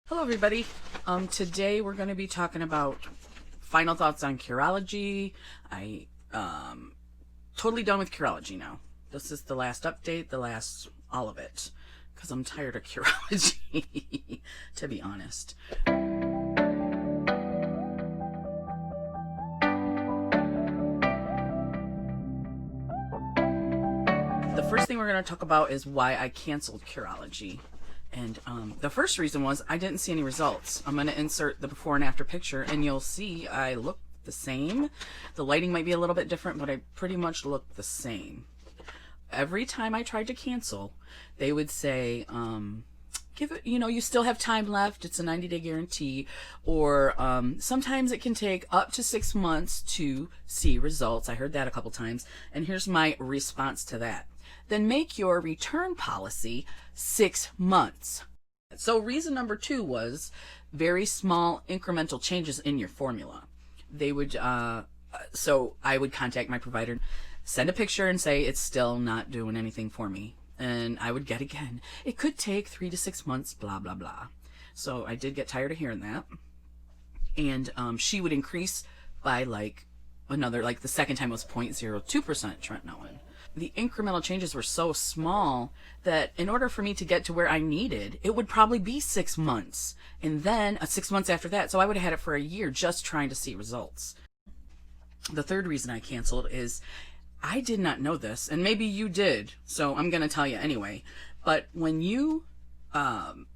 Hello everybody. Today we're going to be talking about final thoughts on Curology. I totally done with Curology now. This is the last update, all of it, because I'm tired of Curology, to be honest. The first thing we're going to talk about is why I canceled Curology. And the first reason was I didn't see any results. I'm going to insert the before and after picture, and you'll see I look the same. The lighting might be a little bit different, but I pretty much look the same. Every time I tried to cancel, they would say, give it, you still have time left. It's a 90-day guarantee. Or sometimes it can take up to 6 months to see results. I heard that a couple times. And here's my response to that. Then make your return policy 6 months. So reason number 2 was very small incremental changes in your formula. They would, so I would contact my provider, send a picture and say it's still not doing anything for me. And I would get again, it could take 3 to 6 months, blah, blah, blah. So I did get tired of hearing that. And she would increase by the second time it was 0.02% tretinoin. The incremental changes were so small that in order for me to get to where I needed, it would probably be 6 months. And then 6 months after that, so I would have had it for a year just trying to see results. The third reason I canceled is I did not know this, and maybe you did, so I'm going to tell you anyway. But when you order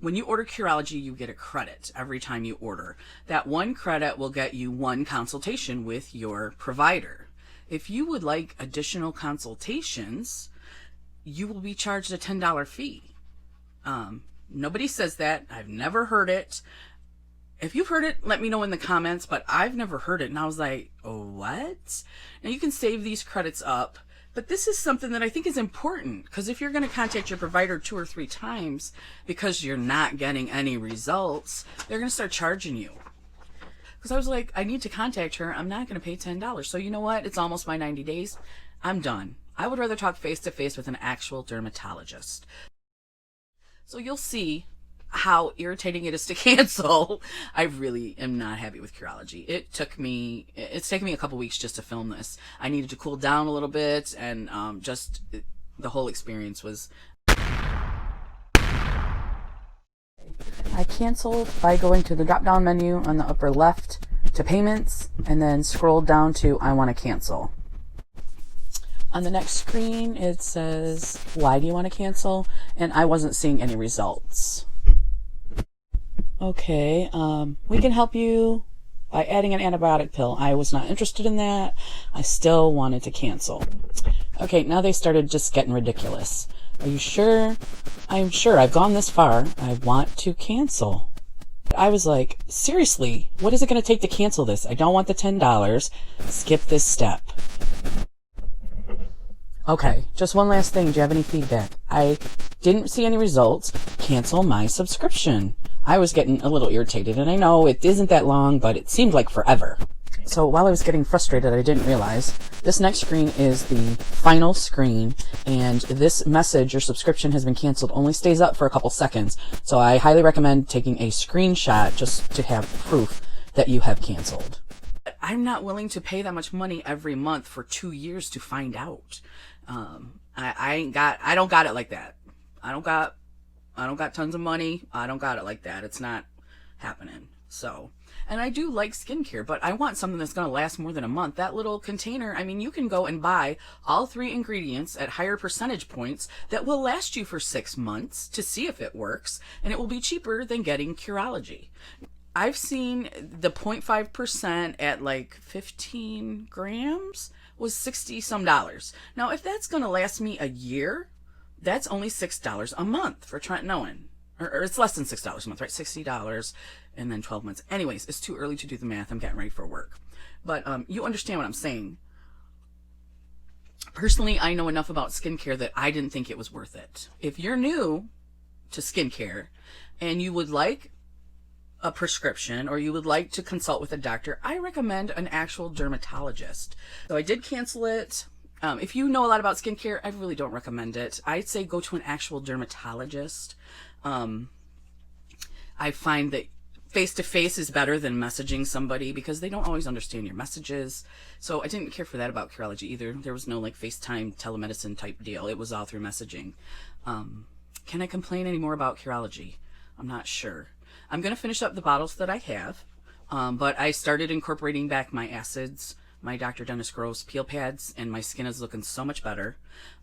Curology, you get a credit every time you order. That one credit will get you one consultation with your provider. If you would like additional consultations, you will be charged a $10 fee. Nobody says that. I've never heard it. If you've heard it, let me know in the comments, but I've never heard it. And I was like, oh, what? Now you can save these credits up, but this is something that I think is important, because if you're going to contact your provider 2 or 3 times because you're not getting any results, they're going to start charging you. Because I was like, I need to contact her. I'm not going to pay $10. So you know what? It's almost my 90 days. I'm done. I would rather talk face-to-face with an actual dermatologist. So you'll see how irritating it is to cancel. I really am not happy with Curology. It's taken me a couple weeks just to film this. I needed to cool down a little bit, and the whole experience was... I canceled by going to the drop-down menu on the upper left to payments, and then scrolled down to I want to cancel. On the next screen, it says, why do you want to cancel? And I wasn't seeing any results. Okay, we can help you by adding an antibiotic pill. I was not interested in that. I still wanted to cancel. Okay, now they started just getting ridiculous. Are you sure? I'm sure. I've gone this far. I want to cancel. I was like, seriously, what is it going to take to cancel this? I don't want the $10. Skip this step. Okay, just one last thing. Do you have any feedback? I didn't see any results. Cancel my subscription. I was getting a little irritated, and I know it isn't that long, but it seemed like forever. So while I was getting frustrated, I didn't realize this next screen is the final screen, and this message, your subscription has been canceled, only stays up for a couple seconds. So I highly recommend taking a screinshot just to have proof that you have canceled. I'm not willing to pay that much money every month for 2 years to find out. I don't got it like that. I don't got tons of money. I don't got it like that. It's not happening. So, and I do like skincare, but I want something that's going to last more than a month. That little container, I mean, you can go and buy all 3 ingredients at higher percentage points that will last you for 6 months to see if it works, and it will be cheaper than getting Curology. I've seen the 0.5% at like 15 grams was $60-some. Now, if that's going to last me a year, that's only $6 a month for tretinoin. Or it's less than $6 a month, right? $60 and then 12 months. Anyways, it's too early to do the math. I'm getting ready for work. But you understand what I'm saying. Personally, I know enough about skincare that I didn't think it was worth it. If you're new to skincare and you would like a prescription or you would like to consult with a doctor, I recommend an actual dermatologist. So I did cancel it. If you know a lot about skincare, I really don't recommend it. I'd say go to an actual dermatologist. I find that face-to-face is better than messaging somebody because they don't always understand your messages. So I didn't care for that about Curology either. There was no like FaceTime telemedicine type deal. It was all through messaging. Can I complain any more about Curology? I'm not sure. I'm going to finish up the bottles that I have, but I started incorporating back my acids, my Dr. Dennis Gross peel pads, and my skin is looking so much better.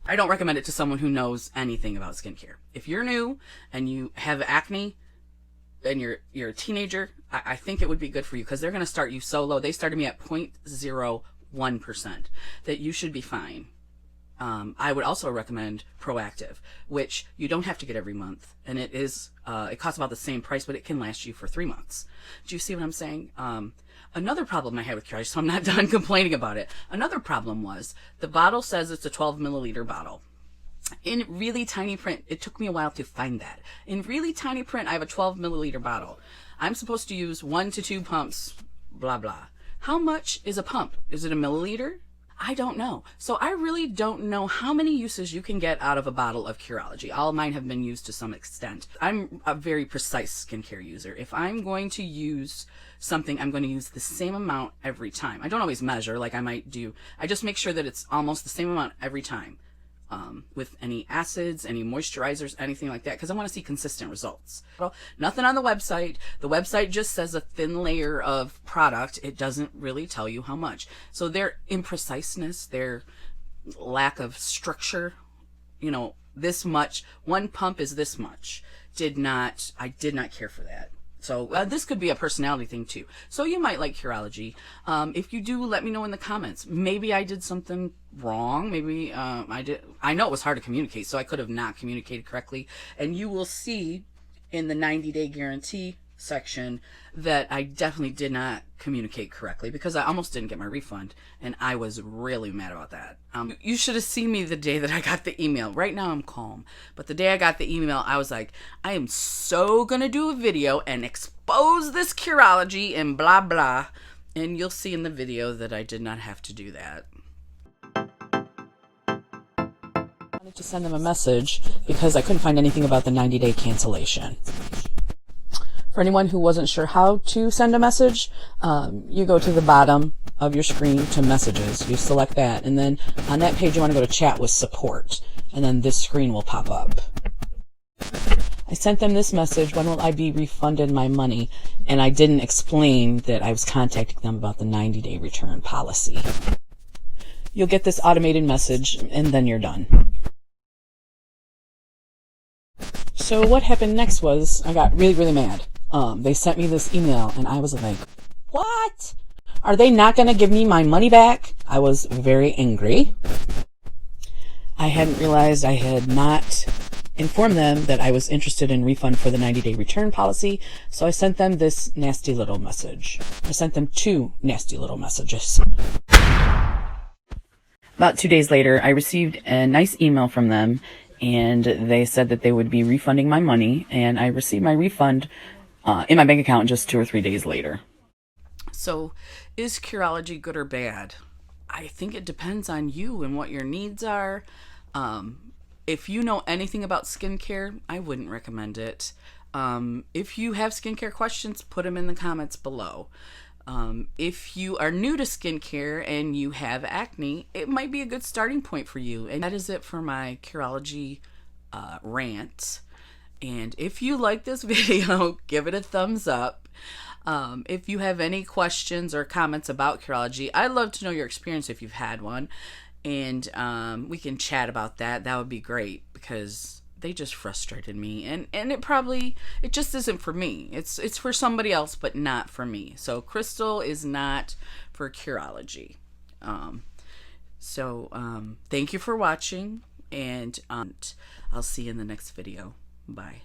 I don't recommend it to someone who knows anything about skincare. If you're new and you have acne and you're a teenager, I think it would be good for you because they're going to start you so low. They started me at 0.01%, that you should be fine. I would also recommend Proactive, which you don't have to get every month, and it costs about the same price, but it can last you for 3 months. Do you see what I'm saying? Another problem I had with Curology, so I'm not done complaining about it. Another problem was the bottle says it's a 12 milliliter bottle. In really tiny print, it took me a while to find that. In really tiny print, I have a 12 milliliter bottle. I'm supposed to use 1 to 2 pumps, blah, blah. How much is a pump? Is it a milliliter? I don't know. So I really don't know how many uses you can get out of a bottle of Curology. All mine have been used to some extent. I'm a very precise skincare user. If I'm going to use something, I'm going to use the same amount every time. I don't always measure like I might do. I just make sure that it's almost the same amount every time. With any acids, any moisturizers, anything like that, because I want to see consistent results. Well, nothing on the website. The website just says a thin layer of product. It doesn't really tell you how much. So their impreciseness, their lack of structure, you know, this much, one pump is this much, I did not care for that. So this could be a personality thing too. So you might like Curology. If you do, let me know in the comments. Maybe I did something wrong. Maybe I did. I know it was hard to communicate, so I could have not communicated correctly. And you will see in the 90-day guarantee section that I definitely did not communicate correctly because I almost didn't get my refund, and I was really mad about that. You should have seen me the day that I got the email. Right now I'm calm, but the day I got the email, I was like, I am so gonna do a video and expose this Curology and blah blah, and you'll see in the video that I did not have to do that. I wanted to send them a message because I couldn't find anything about the 90-day cancellation. For anyone who wasn't sure how to send a message, you go to the bottom of your screen to messages. You select that, and then on that page you want to go to chat with support, and then this screen will pop up. I sent them this message, when will I be refunded my money? And I didn't explain that I was contacting them about the 90-day return policy. You'll get this automated message, and then you're done. So what happened next was I got really, really mad. They sent me this email, and I was like, what? Are they not going to give me my money back? I was very angry. I hadn't realized I had not informed them that I was interested in refund for the 90-day return policy, so I sent them this nasty little message. I sent them 2 nasty little messages. About 2 days later, I received a nice email from them, and they said that they would be refunding my money, and I received my refund in my bank account just 2 or 3 days later. So, is Curology good or bad? I think it depends on you and what your needs are. If you know anything about skincare, I wouldn't recommend it. If you have skincare questions, put them in the comments below. If you are new to skincare and you have acne, it might be a good starting point for you. And that is it for my Curology rant. And if you like this video, give it a thumbs up. If you have any questions or comments about Curology, I'd love to know your experience if you've had one. And we can chat about that. That would be great because they just frustrated me. And it just isn't for me. It's for somebody else, but not for me. So Crystal is not for Curology. Thank you for watching, and I'll see you in the next video. Bye.